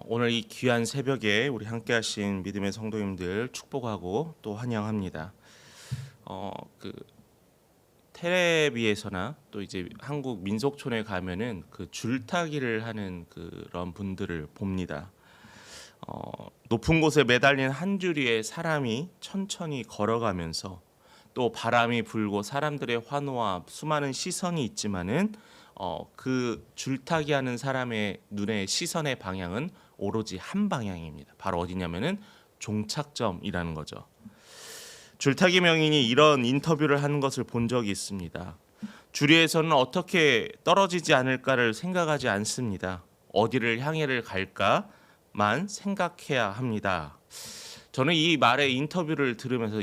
오늘 이 귀한 새벽에 우리 함께 하신 믿음의 성도님들 축복하고 또 환영합니다. 그 텔레비에서나 또 이제 한국 민속촌에 가면은 그 줄타기를 하는 그런 분들을 봅니다. 높은 곳에 매달린 한 줄기의 사람이 천천히 걸어가면서 또 바람이 불고 사람들의 환호와 수많은 시선이 있지만은 그 줄타기 하는 사람의 눈의 시선의 방향은 오로지 한 방향입니다. 바로 어디냐면은 종착점이라는 거죠. 줄타기 명인이 이런 인터뷰를 하는 것을 본 적이 있습니다. 주리에서는 어떻게 떨어지지 않을까를 생각하지 않습니다. 어디를 향해를 갈까만 생각해야 합니다. 저는 이 말의 인터뷰를 들으면서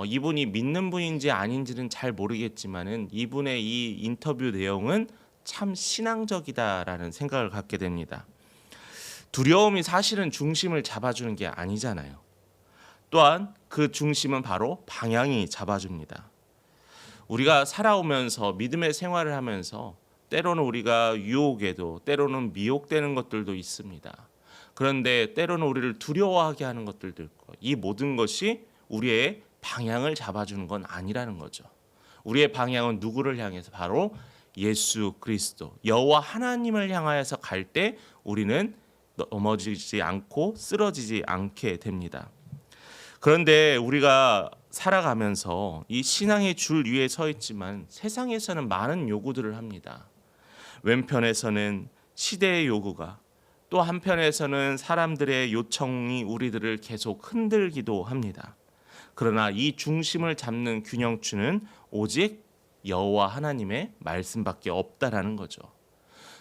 이분이 믿는 분인지 아닌지는 잘 모르겠지만은 이분의 이 인터뷰 내용은 참 신앙적이다라는 생각을 갖게 됩니다. 두려움이 사실은 중심을 잡아주는 게 아니잖아요. 또한 그 중심은 바로 방향이 잡아줍니다. 우리가 살아오면서 믿음의 생활을 하면서 때로는 우리가 유혹에도 때로는 미혹되는 것들도 있습니다. 그런데 때로는 우리를 두려워하게 하는 것들도 있고, 이 모든 것이 우리의 방향을 잡아주는 건 아니라는 거죠. 우리의 방향은 누구를 향해서? 바로 예수 그리스도 여호와 하나님을 향하여서 갈 때 우리는 넘어지지 않고 쓰러지지 않게 됩니다. 그런데 우리가 살아가면서 이 신앙의 줄 위에 서 있지만 세상에서는 많은 요구들을 합니다. 왼편에서는 시대의 요구가, 또 한편에서는 사람들의 요청이 우리들을 계속 흔들기도 합니다. 그러나 이 중심을 잡는 균형추는 오직 여호와 하나님의 말씀밖에 없다라는 거죠.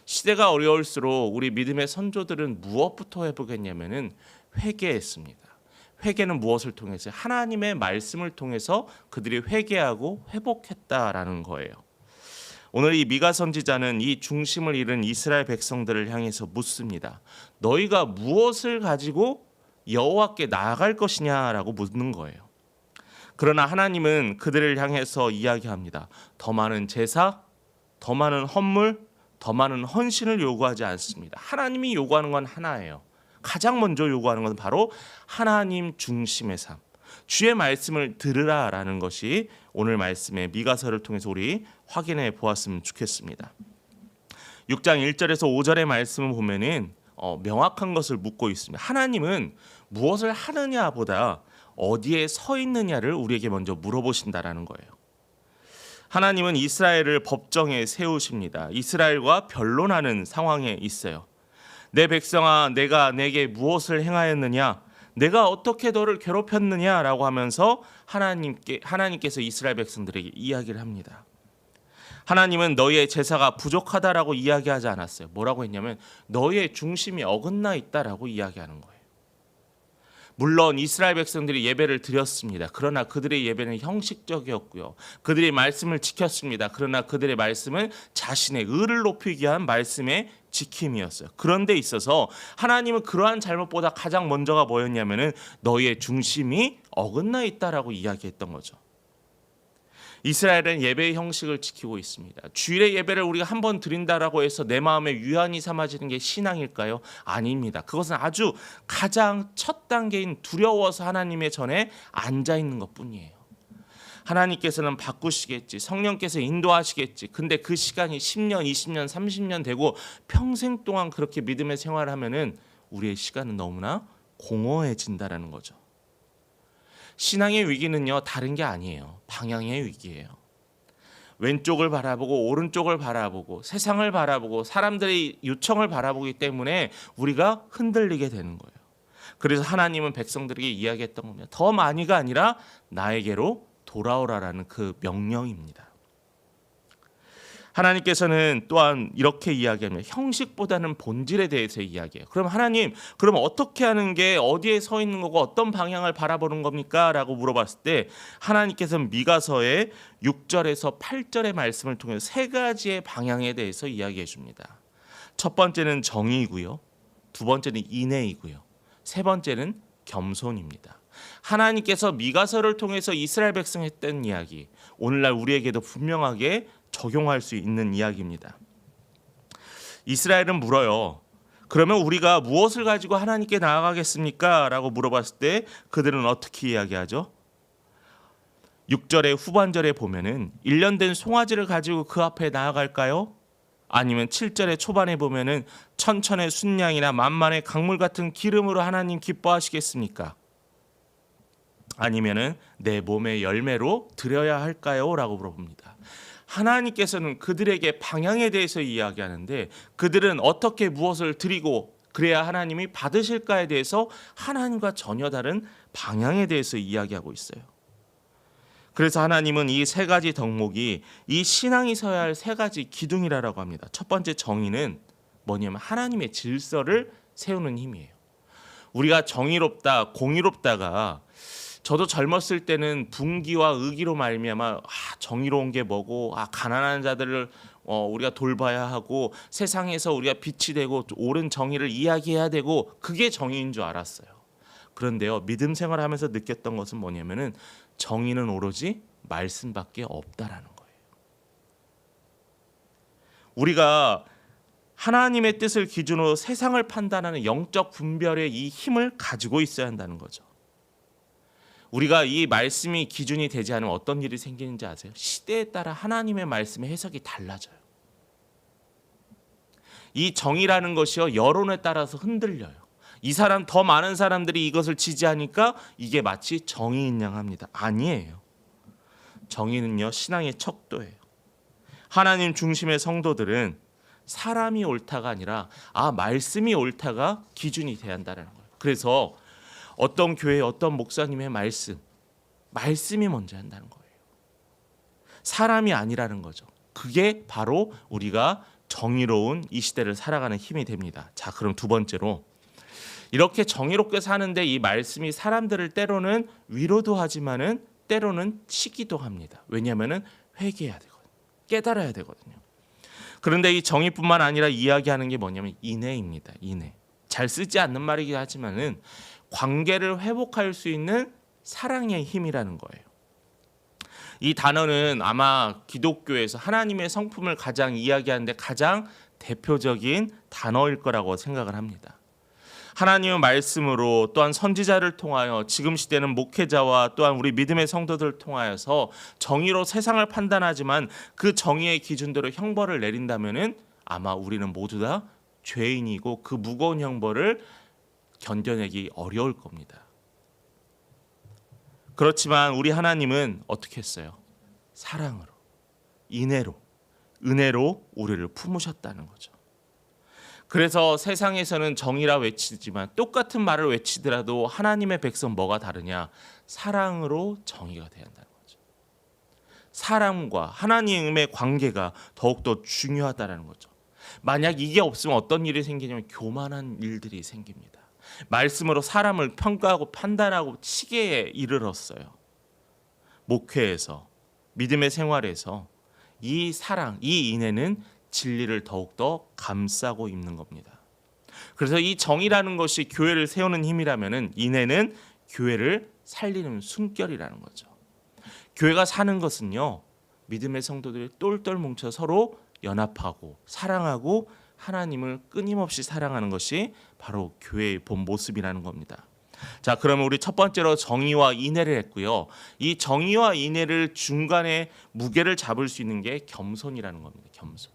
시대가 어려울수록 우리 믿음의 선조들은 무엇부터 회복했냐면은 회개했습니다. 회개는 무엇을 통해서? 하나님의 말씀을 통해서 그들이 회개하고 회복했다라는 거예요. 오늘 이 미가 선지자는 이 중심을 잃은 이스라엘 백성들을 향해서 묻습니다. 너희가 무엇을 가지고 여호와께 나아갈 것이냐라고 묻는 거예요. 그러나 하나님은 그들을 향해서 이야기합니다. 더 많은 제사, 더 많은 헌물, 더 많은 헌신을 요구하지 않습니다. 하나님이 요구하는 건 하나예요. 가장 먼저 요구하는 건 바로 하나님 중심의 삶, 주의 말씀을 들으라라는 것이 오늘 말씀의 미가서를 통해서 우리 확인해 보았으면 좋겠습니다. 6장 1절에서 5절의 말씀을 보면은 명확한 것을 묻고 있습니다. 하나님은 무엇을 하느냐보다 어디에 서 있느냐를 우리에게 먼저 물어보신다라는 거예요. 하나님은 이스라엘을 법정에 세우십니다. 이스라엘과 변론하는 상황에 있어요. 내 백성아, 내가 내게 무엇을 행하였느냐? 내가 어떻게 너를 괴롭혔느냐라고 하면서 하나님께서 이스라엘 백성들에게 이야기를 합니다. 하나님은 너희의 제사가 부족하다라고 이야기하지 않았어요. 뭐라고 했냐면 너희의 중심이 어긋나 있다라고 이야기하는 거예요. 물론 이스라엘 백성들이 예배를 드렸습니다. 그러나 그들의 예배는 형식적이었고요. 그들이 말씀을 지켰습니다. 그러나 그들의 말씀은 자신의 의를 높이기 위한 말씀의 지킴이었어요. 그런데 있어서 하나님은 그러한 잘못보다 가장 먼저가 뭐였냐면은 너희의 중심이 어긋나 있다라고 이야기했던 거죠. 이스라엘은 예배의 형식을 지키고 있습니다. 주일의 예배를 우리가 한 번 드린다라고 해서 내 마음에 유한이 삼아지는 게 신앙일까요? 아닙니다. 그것은 아주 가장 첫 단계인 두려워서 하나님의 전에 앉아 있는 것뿐이에요. 하나님께서는 바꾸시겠지, 성령께서 인도하시겠지. 근데 그 시간이 10년, 20년, 30년 되고 평생 동안 그렇게 믿음의 생활을 하면은 우리의 시간은 너무나 공허해진다라는 거죠. 신앙의 위기는요, 다른 게 아니에요. 방향의 위기예요. 왼쪽을 바라보고 오른쪽을 바라보고 세상을 바라보고 사람들의 요청을 바라보기 때문에 우리가 흔들리게 되는 거예요. 그래서 하나님은 백성들에게 이야기했던 겁니다. 더 많이가 아니라 나에게로 돌아오라라는 그 명령입니다. 하나님께서는 또한 이렇게 이야기합니다. 형식보다는 본질에 대해서 이야기해요. 그럼 하나님, 그럼 어떻게 하는 게 어디에 서 있는 거고 어떤 방향을 바라보는 겁니까? 라고 물어봤을 때 하나님께서는 미가서의 6절에서 8절의 말씀을 통해서 세 가지의 방향에 대해서 이야기해 줍니다. 첫 번째는 정의이고요. 두 번째는 인애이고요. 세 번째는 겸손입니다. 하나님께서 미가서를 통해서 이스라엘 백성 했던 이야기, 오늘날 우리에게도 분명하게 적용할 수 있는 이야기입니다. 이스라엘은 물어요. 그러면 우리가 무엇을 가지고 하나님께 나아가겠습니까? 라고 물어봤을 때 그들은 어떻게 이야기하죠? 6절의 후반절에 보면은 1년 된 송아지를 가지고 그 앞에 나아갈까요? 아니면 7절의 초반에 보면은 천천의 순양이나 만만의 강물 같은 기름으로 하나님 기뻐하시겠습니까? 아니면은 내 몸의 열매로 드려야 할까요? 라고 물어봅니다. 하나님께서는 그들에게 방향에 대해서 이야기하는데 그들은 어떻게 무엇을 드리고 그래야 하나님이 받으실까에 대해서 하나님과 전혀 다른 방향에 대해서 이야기하고 있어요. 그래서 하나님은 이 세 가지 덕목이 이 신앙이 서야 할 세 가지 기둥이라고 합니다. 첫 번째 정의는 뭐냐면 하나님의 질서를 세우는 힘이에요. 우리가 정의롭다, 공의롭다가 저도 젊었을 때는 분기와 의기로 말미암아 정의로운 게 뭐고 가난한 자들을 우리가 돌봐야 하고 세상에서 우리가 빛이 되고 옳은 정의를 이야기해야 되고 그게 정의인 줄 알았어요. 그런데요, 믿음 생활하면서 느꼈던 것은 뭐냐면은 정의는 오로지 말씀밖에 없다라는 거예요. 우리가 하나님의 뜻을 기준으로 세상을 판단하는 영적 분별의 이 힘을 가지고 있어야 한다는 거죠. 우리가 이 말씀이 기준이 되지 않으면 어떤 일이 생기는지 아세요? 시대에 따라 하나님의 말씀의 해석이 달라져요. 이 정의라는 것이요, 여론에 따라서 흔들려요. 이 사람 더 많은 사람들이 이것을 지지하니까 이게 마치 정의인 양 합니다. 아니에요. 정의는요, 신앙의 척도예요. 하나님 중심의 성도들은 사람이 옳다가 아니라 말씀이 옳다가 기준이 돼야 한다는 거예요. 그래서 어떤 교회 어떤 목사님의 말씀이 먼저 한다는 거예요. 사람이 아니라는 거죠. 그게 바로 우리가 정의로운 이 시대를 살아가는 힘이 됩니다. 자, 그럼 두 번째로 이렇게 정의롭게 사는데 이 말씀이 사람들을 때로는 위로도 하지만은 때로는 치기도 합니다. 왜냐하면은 회개해야 되거든요. 깨달아야 되거든요. 그런데 이 정의뿐만 아니라 이야기하는 게 뭐냐면 인애입니다. 인애. 잘 쓰지 않는 말이긴 하지만은 관계를 회복할 수 있는 사랑의 힘이라는 거예요. 이 단어는 아마 기독교에서 하나님의 성품을 가장 이야기하는데 가장 대표적인 단어일 거라고 생각을 합니다. 하나님의 말씀으로 또한 선지자를 통하여 지금 시대는 목회자와 또한 우리 믿음의 성도들을 통하여서 정의로 세상을 판단하지만 그 정의의 기준대로 형벌을 내린다면은 아마 우리는 모두 다 죄인이고 그 무거운 형벌을 견뎌내기 어려울 겁니다. 그렇지만 우리 하나님은 어떻게 했어요? 사랑으로, 인애로, 은혜로 우리를 품으셨다는 거죠. 그래서 세상에서는 정의라 외치지만 똑같은 말을 외치더라도 하나님의 백성 뭐가 다르냐? 사랑으로 정의가 돼야 한다는 거죠. 사랑과 하나님의 관계가 더욱더 중요하다는 거죠. 만약 이게 없으면 어떤 일이 생기냐면 교만한 일들이 생깁니다. 말씀으로 사람을 평가하고 판단하고 치계에 이르렀어요. 목회에서, 믿음의 생활에서 이 사랑, 이 인애는 진리를 더욱더 감싸고 있는 겁니다. 그래서 이 정의라는 것이 교회를 세우는 힘이라면은 인애는 교회를 살리는 숨결이라는 거죠. 교회가 사는 것은요, 믿음의 성도들이 똘똘 뭉쳐 서로 연합하고 사랑하고 하나님을 끊임없이 사랑하는 것이 바로 교회의 본 모습이라는 겁니다. 자, 그러면 우리 첫 번째로 정의와 인애를 했고요. 이 정의와 인애를 중간에 무게를 잡을 수 있는 게 겸손이라는 겁니다. 겸손.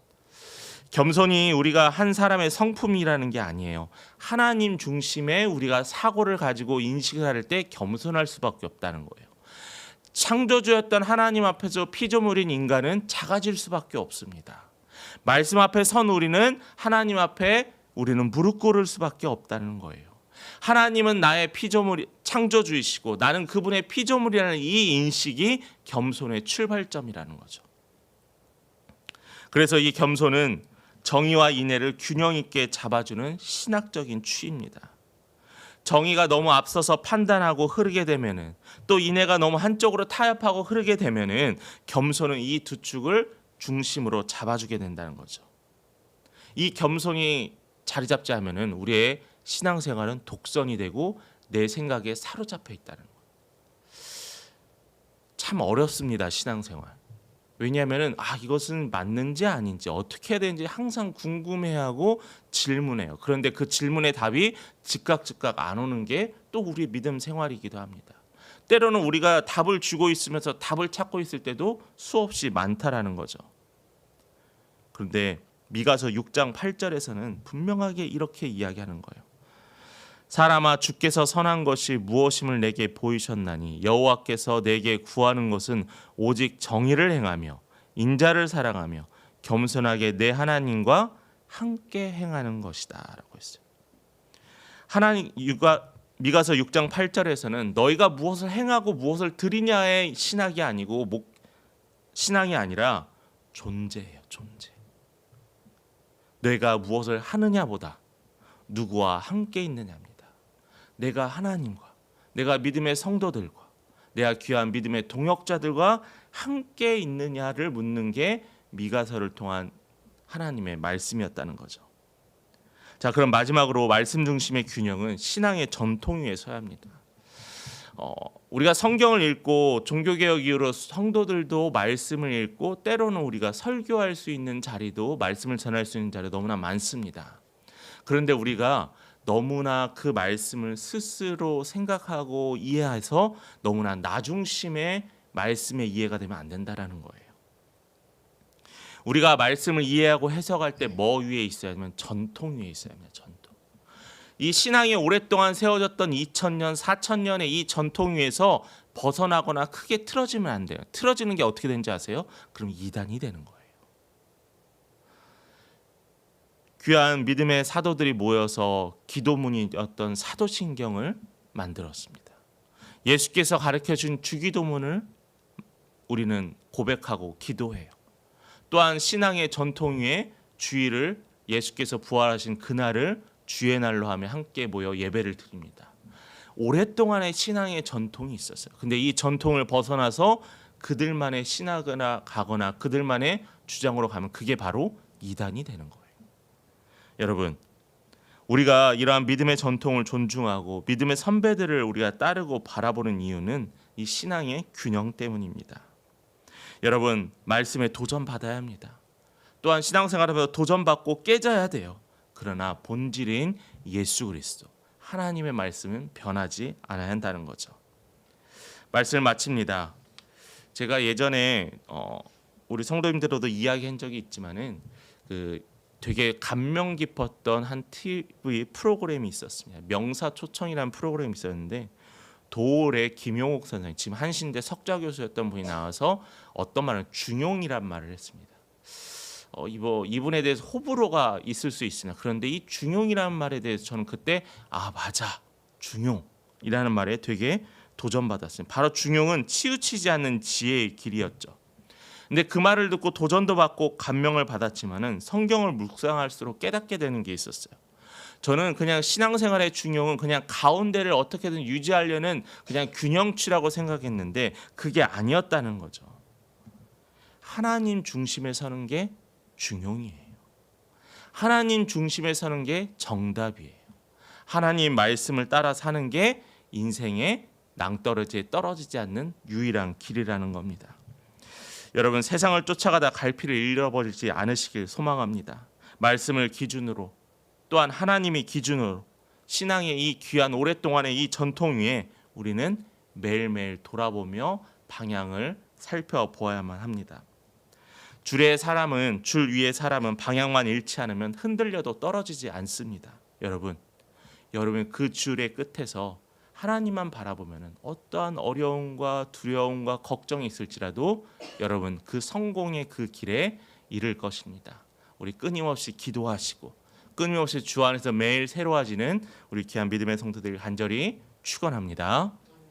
겸손이 우리가 한 사람의 성품이라는 게 아니에요. 하나님 중심의 우리가 사고를 가지고 인식을 할 때 겸손할 수밖에 없다는 거예요. 창조주였던 하나님 앞에서 피조물인 인간은 작아질 수밖에 없습니다. 말씀 앞에 선 우리는 하나님 앞에 우리는 무릎 꿇을 수밖에 없다는 거예요. 하나님은 나의 피조물, 창조주이시고 나는 그분의 피조물이라는 이 인식이 겸손의 출발점이라는 거죠. 그래서 이 겸손은 정의와 인애를 균형 있게 잡아주는 신학적인 추이입니다. 정의가 너무 앞서서 판단하고 흐르게 되면은 또 인애가 너무 한쪽으로 타협하고 흐르게 되면은 겸손은 이 두 축을 중심으로 잡아주게 된다는 거죠. 이 겸손이 자리 잡지 않으면은 우리의 신앙생활은 독선이 되고 내 생각에 사로잡혀 있다는 거예요. 참 어렵습니다, 신앙생활. 왜냐하면은 이것은 맞는지 아닌지 어떻게 해야 되는지 항상 궁금해하고 질문해요. 그런데 그 질문의 답이 즉각 안 오는 게 또 우리의 믿음 생활이기도 합니다. 때로는 우리가 답을 주고 있으면서 답을 찾고 있을 때도 수없이 많다라는 거죠. 그런데 미가서 6장 8절에서는 분명하게 이렇게 이야기하는 거예요. 사람아, 주께서 선한 것이 무엇임을 내게 보이셨나니 여호와께서 내게 구하는 것은 오직 정의를 행하며 인자를 사랑하며 겸손하게 내 하나님과 함께 행하는 것이다 라고 했어요. 미가서 6장 8절에서는 너희가 무엇을 행하고 무엇을 드리냐의 신학이 아니고 신앙이 아니라 존재예요. 존재. 내가 무엇을 하느냐보다 누구와 함께 있느냐입니다. 내가 하나님과, 내가 믿음의 성도들과, 내가 귀한 믿음의 동역자들과 함께 있느냐를 묻는 게 미가서를 통한 하나님의 말씀이었다는 거죠. 자, 그럼 마지막으로 말씀 중심의 균형은 신앙의 전통 위에 서야 합니다. 우리가 성경을 읽고 종교개혁 이후로 성도들도 말씀을 읽고 때로는 우리가 설교할 수 있는 자리도, 말씀을 전할 수 있는 자리도 너무나 많습니다. 그런데 우리가 너무나 그 말씀을 스스로 생각하고 이해해서 너무나 나 중심의 말씀의 이해가 되면 안 된다라는 거예요. 우리가 말씀을 이해하고 해석할 때 뭐 위에 있어야 하면 전통 위에 있어야 합니다. 전통. 이 신앙이 오랫동안 세워졌던 2000년, 4000년의 이 전통 위에서 벗어나거나 크게 틀어지면 안 돼요. 틀어지는 게 어떻게 되는지 아세요? 그럼 이단이 되는 거예요. 귀한 믿음의 사도들이 모여서 기도문이었던 사도신경을 만들었습니다. 예수께서 가르쳐준 주기도문을 우리는 고백하고 기도해요. 또한 신앙의 전통 위에 주일을, 예수께서 부활하신 그날을 주의 날로 하며 함께 모여 예배를 드립니다. 오랫동안의 신앙의 전통이 있었어요. 근데 이 전통을 벗어나서 그들만의 신학이나 가거나 그들만의 주장으로 가면 그게 바로 이단이 되는 거예요. 여러분, 우리가 이러한 믿음의 전통을 존중하고 믿음의 선배들을 우리가 따르고 바라보는 이유는 이 신앙의 균형 때문입니다. 여러분, 말씀에 도전받아야 합니다. 또한 신앙생활하면서 도전받고 깨져야 돼요. 그러나 본질인 예수 그리스도, 하나님의 말씀은 변하지 않아야 한다는 거죠. 말씀을 마칩니다. 제가 예전에 우리 성도님들로도 이야기한 적이 있지만은 되게 감명 깊었던 한 TV 프로그램이 있었습니다. 명사초청이라는 프로그램이 있었는데 도올의 김용옥 선생님, 지금 한신대 석좌 교수였던 분이 나와서 어떤 말을 중용이란 말을 했습니다. 이분에 대해서 호불호가 있을 수 있으나 그런데 이 중용이라는 말에 대해서 저는 그때 맞아, 중용이라는 말에 되게 도전받았습니다. 바로 중용은 치우치지 않는 지혜의 길이었죠. 근데 그 말을 듣고 도전도 받고 감명을 받았지만은 성경을 묵상할수록 깨닫게 되는 게 있었어요. 저는 그냥 신앙생활의 중용은 그냥 가운데를 어떻게든 유지하려는 그냥 균형치라고 생각했는데 그게 아니었다는 거죠. 하나님 중심에 서는 게 중용이에요. 하나님 중심에 서는 게 정답이에요. 하나님 말씀을 따라 사는 게 인생의 낭떠러지에 떨어지지 않는 유일한 길이라는 겁니다. 여러분, 세상을 쫓아가다 갈피를 잃어버리지 않으시길 소망합니다. 말씀을 기준으로, 또한 하나님이 기준으로 신앙의 이 귀한 오랫동안의 이 전통 위에 우리는 매일매일 돌아보며 방향을 살펴보아야만 합니다. 줄 위의 사람은 방향만 잃지 않으면 흔들려도 떨어지지 않습니다. 여러분 그 줄의 끝에서 하나님만 바라보면 어떠한 어려움과 두려움과 걱정이 있을지라도 여러분 그 성공의 그 길에 이를 것입니다. 우리 끊임없이 기도하시고 끊임없이 주 안에서 매일 새로워지는 우리 귀한 믿음의 성도들 간절히 축원합니다.